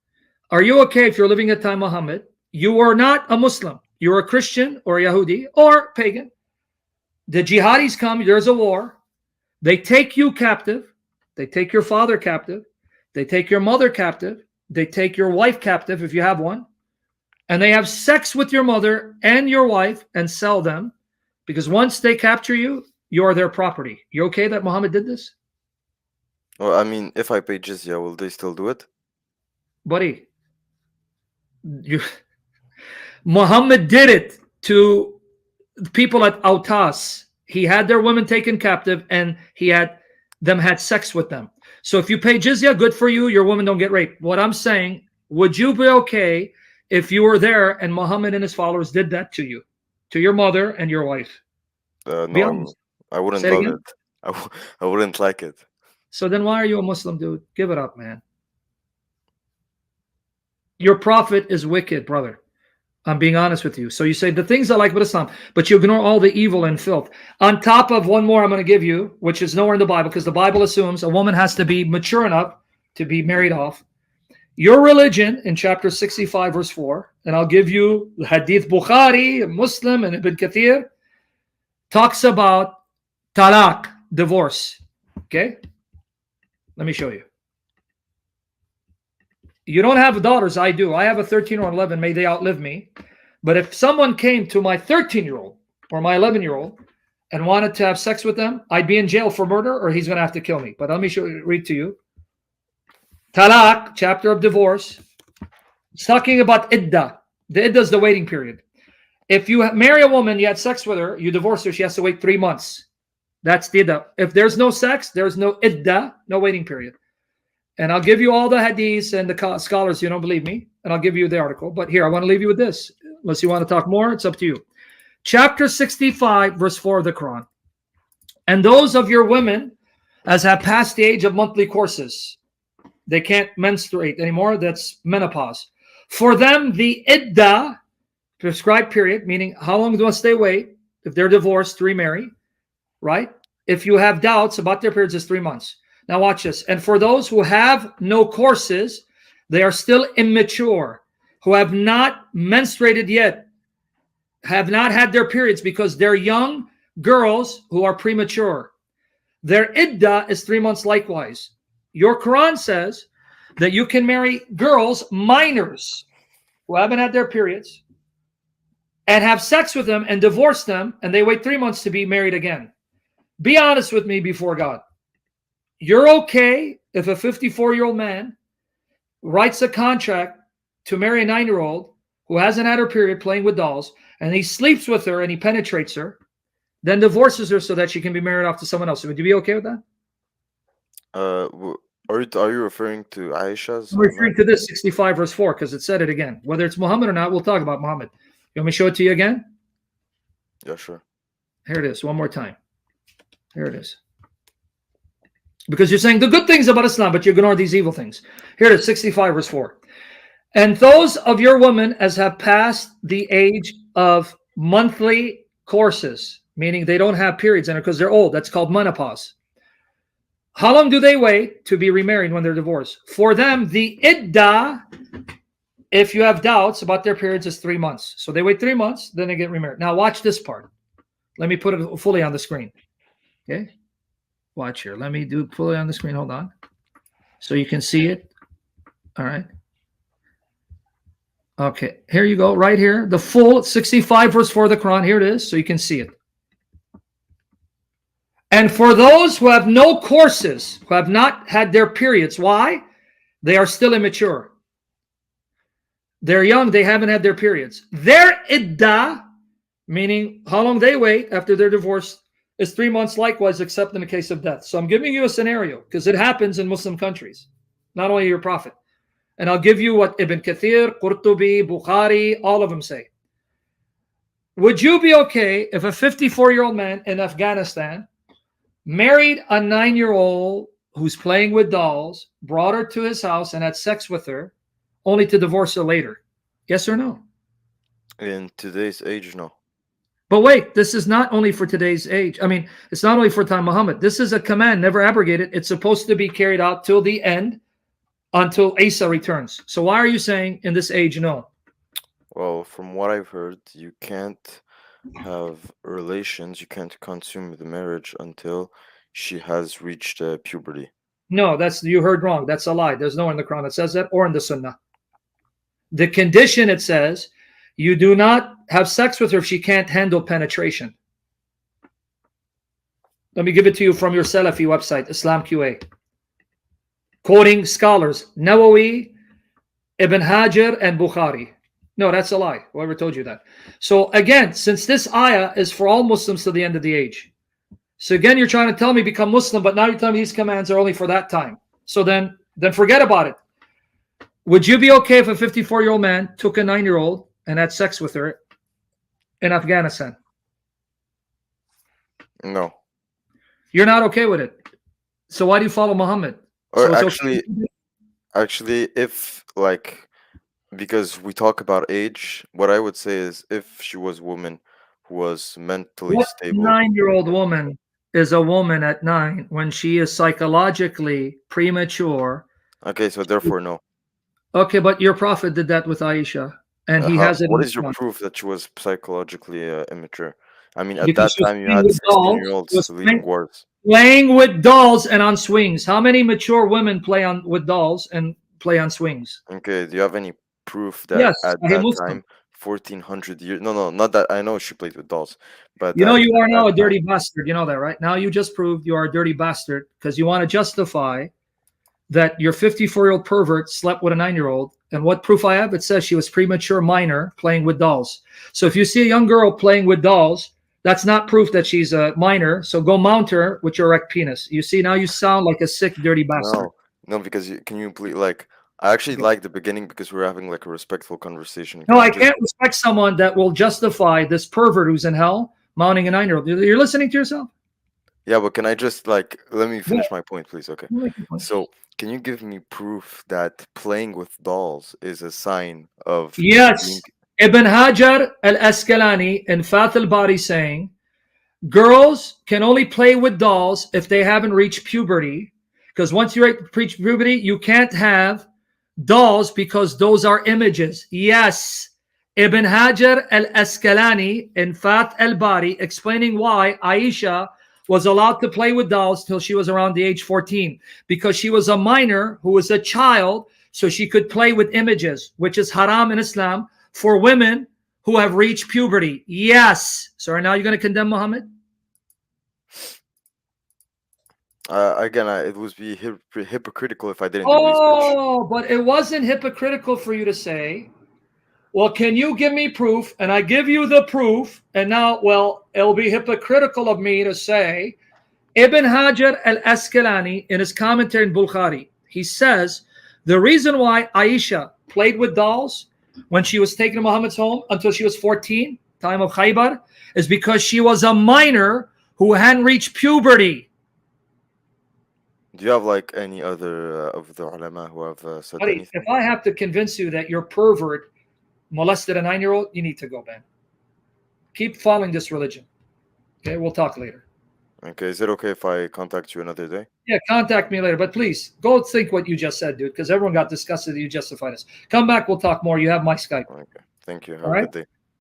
Are you okay if you're living at the time Muhammad? You are not a Muslim. You're a Christian or a Yahudi or pagan. The jihadis come. There's a war. They take you captive. They take your father captive. They take your mother captive. They take your wife captive if you have one. And they have sex with your mother and your wife and sell them. Because once they capture you, you're their property. You okay that Muhammad did this?
Well, I mean, if I pay jizya, will they still do it?
Buddy, Muhammad did it to people at Autas. He had their women taken captive and he had them had sex with them. So if you pay jizya, good for you. Your women don't get raped. What I'm saying, would you be okay if you were there and Muhammad and his followers did that to you, to your mother and your wife? Be honest.
I wouldn't
Say it
love
again?
it. I wouldn't like it.
So then why are you a Muslim, dude? Give it up, man. Your prophet is wicked, brother. I'm being honest with you. So you say the things I like about Islam, but you ignore all the evil and filth. On top of one more I'm going to give you, which is nowhere in the Bible, because the Bible assumes a woman has to be mature enough to be married off. Your religion in chapter 65, verse 4, and I'll give you Hadith Bukhari, Muslim, and Ibn Kathir, talks about talaq, divorce. Okay? Let me show you. You don't have daughters, I do. I have a 13 or 11, may they outlive me. But if someone came to my 13-year-old or my 11-year-old and wanted to have sex with them, I'd be in jail for murder or he's going to have to kill me. But let me read to you. Talaq, chapter of divorce. It's talking about iddah. The iddah is the waiting period. If you marry a woman, you had sex with her, you divorce her, she has to wait 3 months. That's the iddah. If there's no sex, there's no iddah, no waiting period. And I'll give you all the hadiths and the scholars, you don't believe me, and I'll give you the article. But here, I want to leave you with this. Unless you want to talk more, it's up to you. Chapter 65, verse 4 of the Quran. And those of your women as have passed the age of monthly courses, they can't menstruate anymore, that's menopause. For them, the iddah, prescribed period, meaning how long must they wait if they're divorced to remarry, right? If you have doubts about their periods, it's 3 months. Now watch this. And for those who have no courses, they are still immature, who have not menstruated yet, have not had their periods because they're young girls who are premature. Their iddah is 3 months likewise. Your Quran says that you can marry girls, minors, who haven't had their periods, and have sex with them and divorce them, and they wait 3 months to be married again. Be honest with me before God. You're okay if a 54-year-old man writes a contract to marry a 9-year-old who hasn't had her period playing with dolls, and he sleeps with her and he penetrates her, then divorces her so that she can be married off to someone else. Would you be okay with that?
Are you referring to Aisha's?
I'm referring to this 65 verse 4 because it said it again. Whether it's Muhammad or not, we'll talk about Muhammad. You want me to show it to you again?
Yeah, sure.
Here it is, one more time. Here it is. Because you're saying the good things about Islam, but you ignore these evil things. Here it is, 65 verse 4. And those of your women as have passed the age of monthly courses, meaning they don't have periods in it because they're old. That's called menopause. How long do they wait to be remarried when they're divorced? For them, the iddah, if you have doubts about their periods, is 3 months. So they wait 3 months, then they get remarried. Now watch this part. Let me put it fully on the screen. Okay? Watch here. Let me do it fully on the screen. Hold on. So you can see it. All right. Okay. Here you go. Right here. The full 65 verse 4 of the Quran. Here it is. So you can see it. And for those who have no courses, who have not had their periods, why? They are still immature. They're young. They haven't had their periods. Their iddah, meaning how long they wait after they're divorced, is 3 months likewise, except in the case of death. So I'm giving you a scenario because it happens in Muslim countries, not only your prophet. And I'll give you what Ibn Kathir, Qurtubi, Bukhari, all of them say. Would you be okay if a 54-year-old man in Afghanistan married a 9-year-old who's playing with dolls, brought her to his house and had sex with her, only to divorce her later? Yes or no?
In today's age, no.
But wait, this is not only for today's age. I mean, it's not only for time Muhammad. This is a command, never abrogated. It's supposed to be carried out till the end, until Isa returns. So why are you saying in this age, no?
Well, from what I've heard, you can't have relations, you can't consume the marriage until she has reached puberty.
No, you heard wrong. That's a lie. There's nowhere in the Quran that says that or in the Sunnah. The condition, it says, you do not have sex with her if she can't handle penetration. Let me give it to you from your Salafi website, Islam QA. Quoting scholars, Nawawi, Ibn Hajar, and Bukhari. No, that's a lie. Whoever told you that. So again, since this ayah is for all Muslims to the end of the age. So again, you're trying to tell me become Muslim, but now you're telling me these commands are only for that time. So then forget about it. Would you be okay if a 54-year-old man took a 9-year-old and had sex with her in Afghanistan?
No.
You're not okay with it. So why do you follow Muhammad?
Or
So
actually, if like because we talk about age, what I would say is if she was a woman who was mentally
What
stable.
9-year-old woman is a woman at 9 when she is psychologically premature?
Okay, so therefore no.
Okay, but your prophet did that with Aisha, and he
How?
has it in
What
the
is your
Quran.
proof that she was psychologically immature? I mean, at
Because
that
she was
time you
playing
had
with dolls,
16-year-olds leading wars.
playing with dolls and on swings. How many mature women play on with dolls and play on swings?
Okay, do you have any proof that
Yes,
at
Sahih
that
Muslim.
time, 1400 years? No, no, not that. I know she played with dolls, but
You know you
at
are
that
now a
time,
dirty bastard. You know that, right? Now you just proved you are a dirty bastard because you want to justify that your 54-year-old pervert slept with a 9-year-old. And what proof I have? It says she was premature minor playing with dolls. So if you see a young girl playing with dolls, that's not proof that she's a minor. So go mount her with your erect penis. You see, now you sound like a sick, dirty bastard.
no, no, because can you please like? I actually like the beginning because we're having like a respectful conversation.
No,
Can I
I
just?
can't respect someone that will justify this pervert who's in hell mounting a 9-year-old. You're listening to yourself?
Yeah, but can I just like let me
Yeah,
finish my point, please? Okay.
you make your point.
So, can you give me proof that playing with dolls is a sign of
Yes.
being?
Ibn Hajar al-Asqalani in Fath al-Bari saying, girls can only play with dolls if they haven't reached puberty. Because once you reach puberty, you can't have dolls because those are images. Yes. Ibn Hajar al Asqalani in Fath al Bari explaining why Aisha was allowed to play with dolls till she was around the age 14 because she was a minor who was a child, so she could play with images, which is haram in Islam for women who have reached puberty. Yes. So now you're going to condemn Muhammad?
Again, it would be hypocritical if I didn't do research.
Oh, but it wasn't hypocritical for you to say, well, can you give me proof? And I give you the proof. And now, well, it'll be hypocritical of me to say, Ibn Hajar al Asqalani, in his commentary in Bukhari, he says the reason why Aisha played with dolls when she was taken to Muhammad's home until she was 14, time of Khaybar, is because she was a minor who hadn't reached puberty.
Do you have like any other of the ulama who have said
Buddy, if
anything?
I have to convince you that your pervert molested a 9-year-old, you need to go, man. Keep following this religion. Okay, we'll talk later.
Okay, is it okay if I contact you another day?
Yeah, contact me later. But please, go think what you just said, dude, because everyone got disgusted that you justified us. Come back, we'll talk more. You have my Skype.
Okay, thank you. Have
All
a
right?
good day.